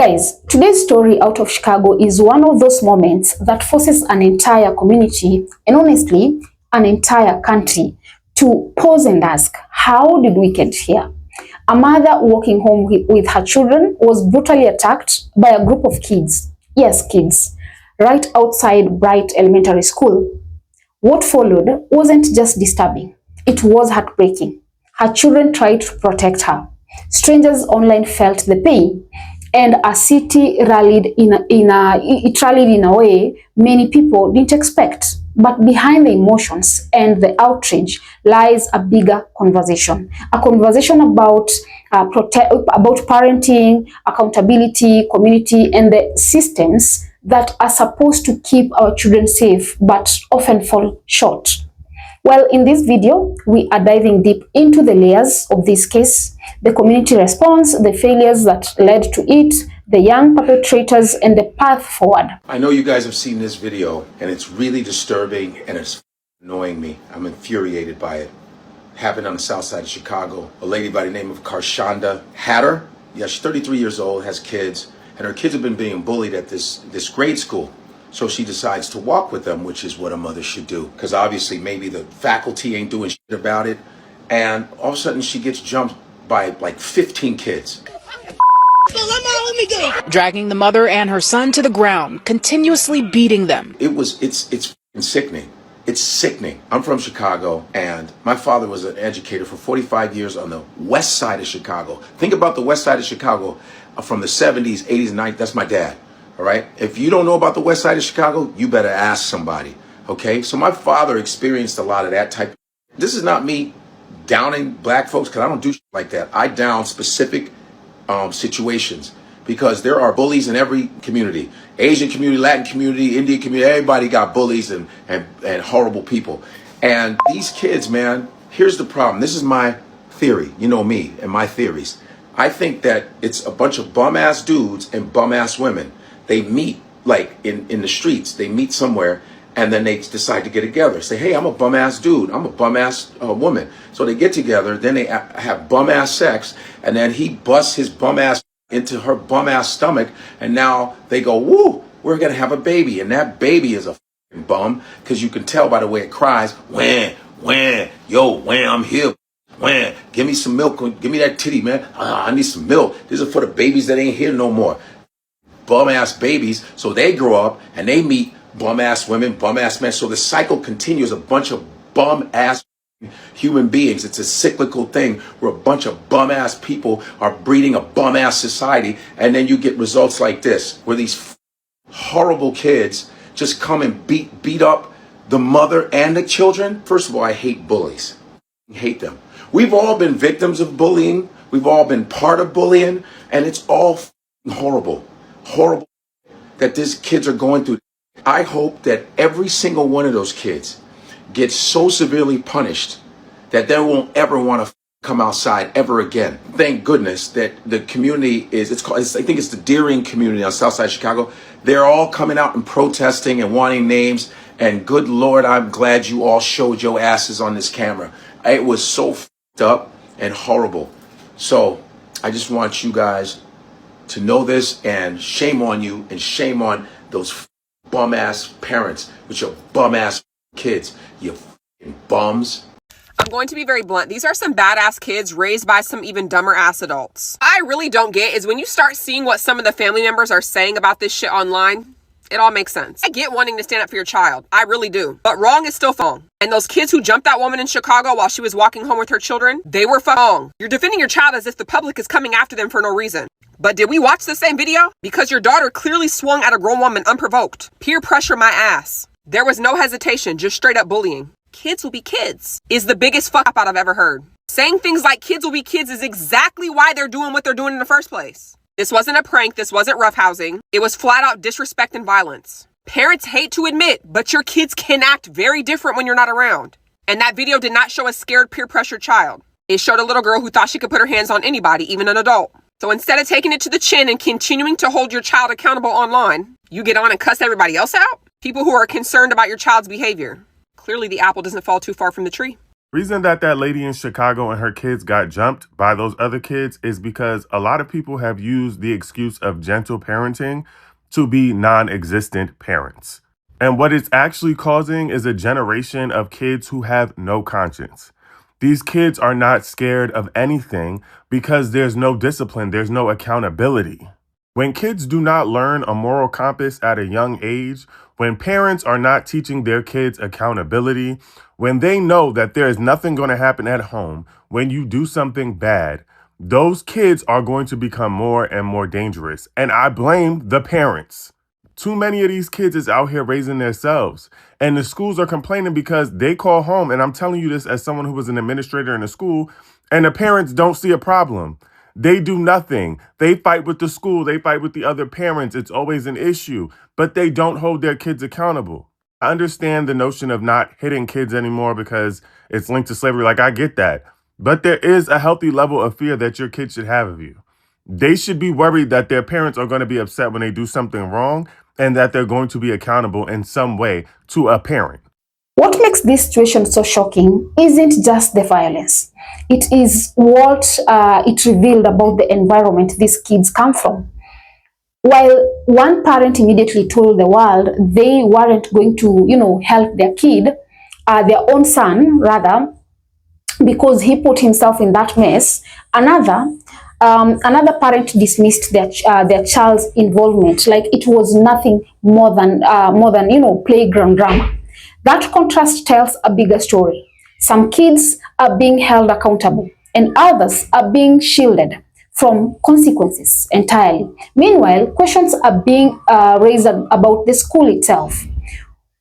Guys, today's story out of Chicago is one of those moments that forces an entire community, and honestly, an entire country, to pause and ask, how did we get here? A mother walking home with her children was brutally attacked by a group of kids. Yes, kids, right outside Bright Elementary School. What followed wasn't just disturbing, it was heartbreaking. Her children tried to protect her. Strangers online felt the pain, and a city rallied in a way many people didn't expect. But behind the emotions and the outrage lies a bigger conversation. A conversation about parenting, accountability, community, and the systems that are supposed to keep our children safe but often fall short. Well, in this video, we are diving deep into the layers of this case, the community response, the failures that led to it, the young perpetrators, and the path forward. I know you guys have seen this video, and it's really disturbing, and it's annoying me. I'm infuriated by it. Happened on the south side of Chicago. A lady by the name of Karshonda Hatter. Yeah, she's 33 years old, has kids, and her kids have been being bullied at this grade school. So she decides to walk with them, which is what a mother should do. Because obviously maybe the faculty ain't doing shit about it. And all of a sudden she gets jumped by like 15 kids. Dragging the mother and her son to the ground, continuously beating them. It's sickening. It's sickening. I'm from Chicago, and my father was an educator for 45 years on the west side of Chicago. Think about the west side of Chicago from the 70s, 80s, 90s. That's my dad. All right. If you don't know about the west side of Chicago, you better ask somebody. OK, so my father experienced a lot of that type. This is not me downing black folks, because I don't do shit like that. I down specific situations, because there are bullies in every community. Asian community, Latin community, Indian community. Everybody got bullies and horrible people. And these kids, man, here's the problem. This is my theory. You know me and my theories. I think that it's a bunch of bum ass dudes and bum ass women. They meet like in the streets, they meet somewhere, and then they decide to get together. Say, hey, I'm a bum ass dude, I'm a bum ass woman. So they get together, then they have bum ass sex, and then he busts his bum ass into her bum ass stomach, and now they go, woo, we're gonna have a baby. And that baby is a fucking bum, because you can tell by the way it cries, wham, I'm here. Wham, give me some milk, give me that titty, man. I need some milk. This is for the babies that ain't here no more. Bum ass babies, so they grow up and they meet bum ass women, bum ass men. So the cycle continues. A bunch of bum ass human beings. It's a cyclical thing where a bunch of bum ass people are breeding a bum ass society, and then you get results like this, where these horrible kids just come and beat up the mother and the children. First of all, I hate bullies. I hate them. We've all been victims of bullying. We've all been part of bullying, and it's all horrible that these kids are going through. I hope that every single one of those kids gets so severely punished that they won't ever want to come outside ever again. Thank goodness that the community I think it's the Deering community on South Side Chicago. They're all coming out and protesting and wanting names. And good Lord, I'm glad you all showed your asses on this camera. It was so f***ed up and horrible. So I just want you guys to know this, and shame on you, and shame on those bum ass parents with your bum ass kids, you bums. I'm going to be very blunt. These are some badass kids raised by some even dumber ass adults. I really don't get is when you start seeing what some of the family members are saying about this shit online, it all makes sense. I get wanting to stand up for your child. I really do. But wrong is still wrong. And those kids who jumped that woman in Chicago while she was walking home with her children, they were wrong. You're defending your child as if the public is coming after them for no reason. But did we watch the same video? Because your daughter clearly swung at a grown woman unprovoked. Peer pressure my ass. There was no hesitation, just straight up bullying. Kids will be kids is the biggest fuck up I've ever heard. Saying things like kids will be kids is exactly why they're doing what they're doing in the first place. This wasn't a prank. This wasn't roughhousing. It was flat out disrespect and violence. Parents hate to admit, but your kids can act very different when you're not around. And that video did not show a scared peer pressure child. It showed a little girl who thought she could put her hands on anybody, even an adult. So instead of taking it to the chin and continuing to hold your child accountable online, you get on and cuss everybody else out? People who are concerned about your child's behavior. Clearly the apple doesn't fall too far from the tree. Reason that lady in Chicago and her kids got jumped by those other kids is because a lot of people have used the excuse of gentle parenting to be non-existent parents. And what it's actually causing is a generation of kids who have no conscience. These kids are not scared of anything because there's no discipline, there's no accountability. When kids do not learn a moral compass at a young age, when parents are not teaching their kids accountability, when they know that there is nothing going to happen at home when you do something bad, those kids are going to become more and more dangerous. And I blame the parents. Too many of these kids is out here raising themselves. And the schools are complaining because they call home. And I'm telling you this as someone who was an administrator in a school, and the parents don't see a problem. They do nothing. They fight with the school. They fight with the other parents. It's always an issue, but they don't hold their kids accountable. I understand the notion of not hitting kids anymore because it's linked to slavery. Like, I get that. But there is a healthy level of fear that your kids should have of you. They should be worried that their parents are going to be upset when they do something wrong and that they're going to be accountable in some way to a parent. What makes this situation so shocking isn't just the violence. It is what it revealed about the environment these kids come from. While one parent immediately told the world they weren't going to, help their kid, their own son rather, because he put himself in that mess, another parent dismissed their child's involvement like it was nothing more than playground drama. That contrast tells a bigger story. Some kids are being held accountable, and others are being shielded from consequences entirely. Meanwhile, questions are being raised about the school itself.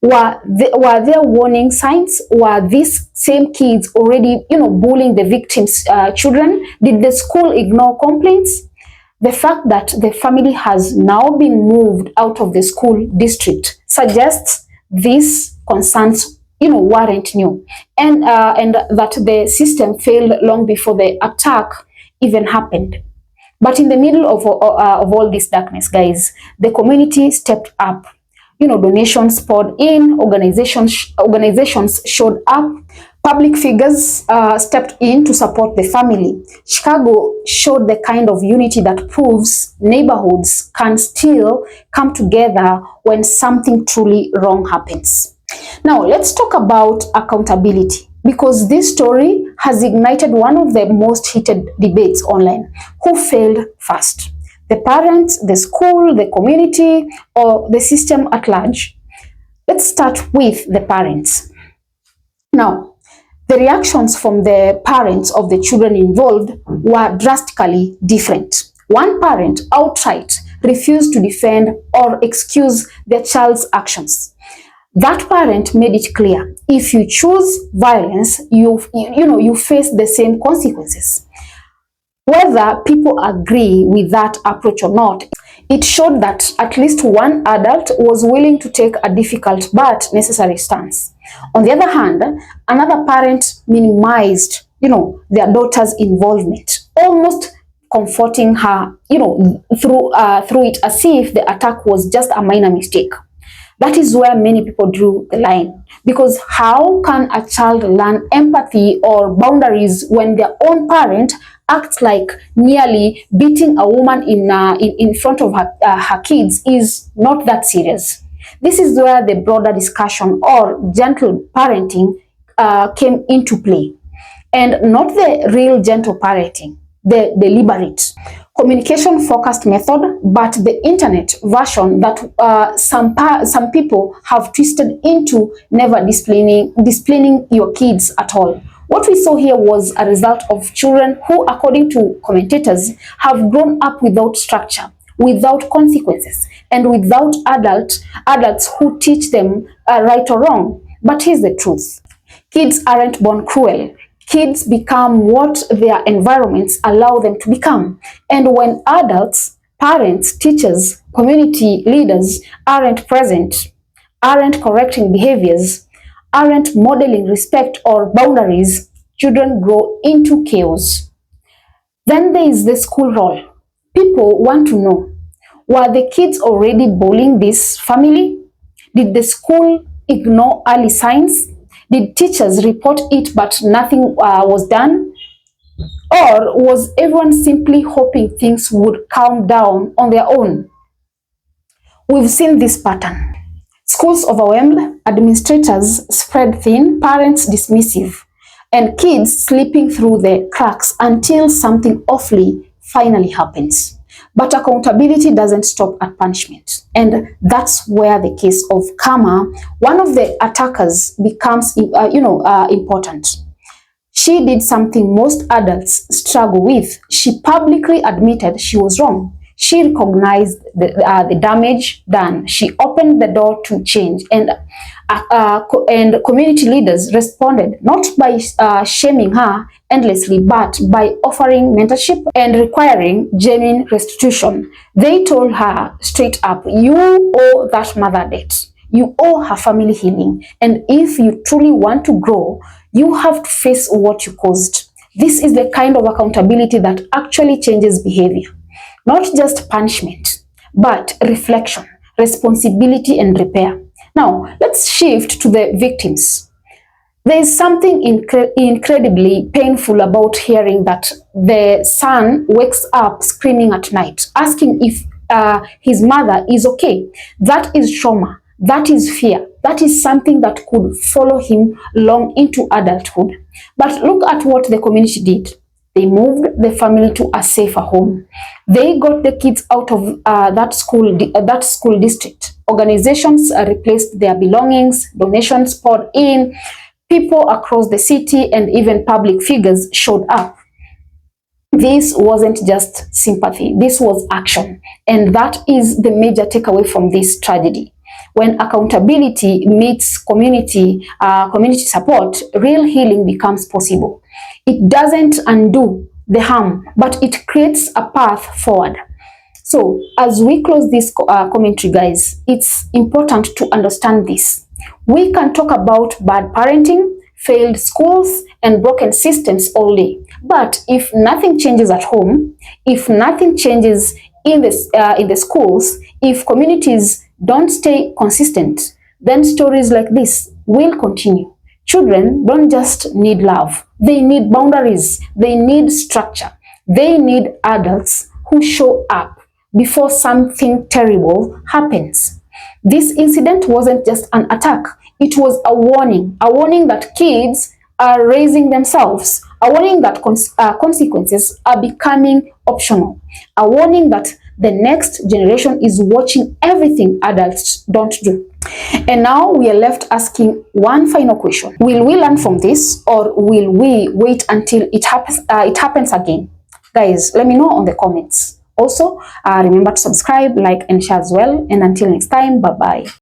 Were there warning signs? Were these same kids already, bullying the victims' children? Did the school ignore complaints? The fact that the family has now been moved out of the school district suggests these concerns, weren't new, and that the system failed long before the attack even happened. But in the middle of all this darkness, guys, the community stepped up. Donations poured in, organizations showed up, public figures stepped in to support the family. Chicago showed the kind of unity that proves neighborhoods can still come together when something truly wrong happens. Now, let's talk about accountability, because this story has ignited one of the most heated debates online. Who failed first? The parents, the school, the community, or the system at large? Let's start with the parents. Now, the reactions from the parents of the children involved were drastically different. One parent outright refused to defend or excuse their child's actions. That parent made it clear, if you choose violence, you face the same consequences. Whether people agree with that approach or not, it showed that at least one adult was willing to take a difficult but necessary stance. On the other hand, another parent minimized, their daughter's involvement, almost comforting her, through it as if the attack was just a minor mistake. That is where many people drew the line. Because how can a child learn empathy or boundaries when their own parent acts like nearly beating a woman in front of her kids is not that serious? This is where the broader discussion or gentle parenting came into play. And not the real gentle parenting, the deliberate communication-focused method, but the internet version that some people have twisted into never disciplining your kids at all. What we saw here was a result of children who, according to commentators, have grown up without structure, without consequences, and without adults who teach them right or wrong. But here's the truth. Kids aren't born cruel. Kids become what their environments allow them to become. And when adults, parents, teachers, community leaders aren't present, aren't correcting behaviors, aren't modeling respect or boundaries, children grow into chaos. Then there is the school role. People want to know, were the kids already bullying this family? Did the school ignore early signs? Did teachers report it but nothing was done? Or was everyone simply hoping things would calm down on their own? We've seen this pattern. Schools overwhelmed, administrators spread thin, parents dismissive, and kids slipping through the cracks until something awfully finally happens. But accountability doesn't stop at punishment. And that's where the case of Kama, one of the attackers, becomes important. She did something most adults struggle with. She publicly admitted she was wrong. She recognized the damage done. She opened the door to change, and community leaders responded not by shaming her endlessly, but by offering mentorship and requiring genuine restitution. They told her straight up, "You owe that mother debt. You owe her family healing, and if you truly want to grow, you have to face what you caused." This is the kind of accountability that actually changes behavior. Not just punishment, but reflection, responsibility, and repair. Now, let's shift to the victims. There is something incredibly painful about hearing that the son wakes up screaming at night, asking if his mother is okay. That is trauma. That is fear. That is something that could follow him long into adulthood. But look at what the community did. They moved the family to a safer home. They got the kids out of that school district. Organizations replaced their belongings. Donations poured in. People across the city and even public figures showed up. This wasn't just sympathy. This was action. And that is the major takeaway from this tragedy. When accountability meets community support, real healing becomes possible. It doesn't undo the harm, but it creates a path forward. So, as we close this commentary, guys, it's important to understand this. We can talk about bad parenting, failed schools, and broken systems all day. But if nothing changes at home, if nothing changes in the schools, if communities don't stay consistent, then stories like this will continue. Children don't just need love. They need boundaries. They need structure. They need adults who show up before something terrible happens. This incident wasn't just an attack. It was a warning that kids are raising themselves, a warning that consequences are becoming optional, a warning that the next generation is watching everything adults don't do. And now we are left asking one final question. Will we learn from this, or will we wait until it happens again? Guys, let me know on the comments. Also, remember to subscribe, like, and share as well. And until next time, bye-bye.